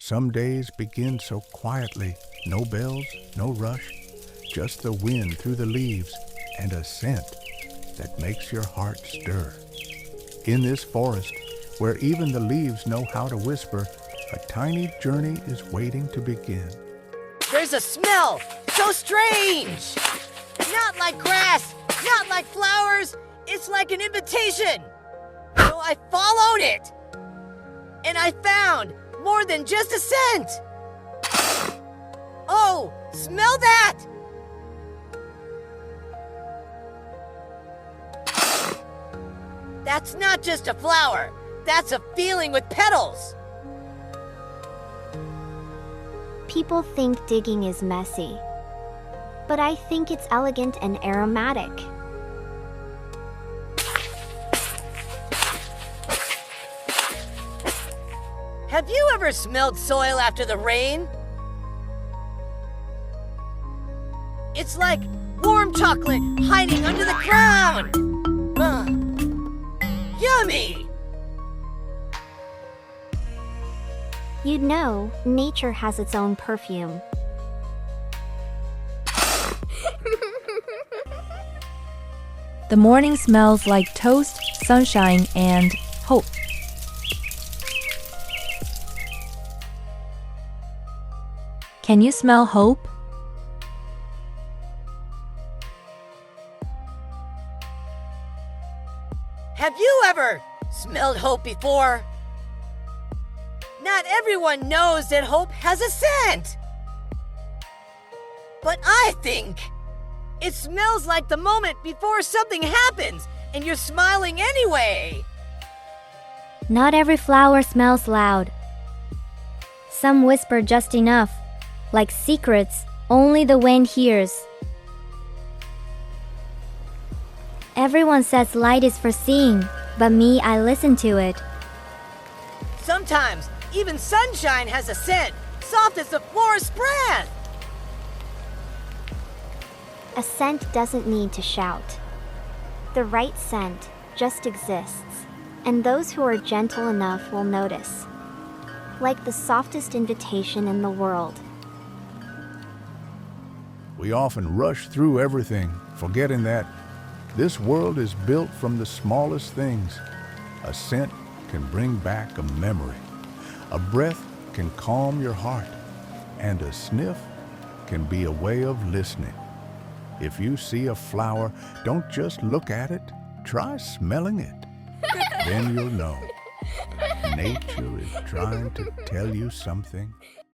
Some days begin so quietly, no bells, no rush, just the wind through the leaves and a scent that makes your heart stir. In this forest, where even the leaves know how to whisper, a tiny journey is waiting to begin. There's a smell so strange! Not like grass, not like flowers, it's like an invitation. So I followed it, and I found more than just a scent. Oh, smell that! That's not just a flower, that's a feeling with petals. People think digging is messy, but I think it's elegant and aromatic. Have you ever smelled soil after the rain? It's like warm chocolate hiding under the ground. Yummy! You'd know, nature has its own perfume. The morning smells like toast, sunshine, and hope. Can you smell hope? Have you ever smelled hope before? Not everyone knows that hope has a scent. But I think it smells like the moment before something happens and you're smiling anyway. Not every flower smells loud. Some whisper just enough, like secrets only the wind hears. Everyone says light is for seeing, but me, I listen to it. Sometimes even sunshine has a scent, soft as the forest breath. A scent doesn't need to shout. The right scent just exists, and those who are gentle enough will notice. Like the softest invitation in the world. We often rush through everything, forgetting that this world is built from the smallest things. A scent can bring back a memory. A breath can calm your heart. And a sniff can be a way of listening. If you see a flower, don't just look at it, try smelling it. Then you'll know. Nature is trying to tell you something.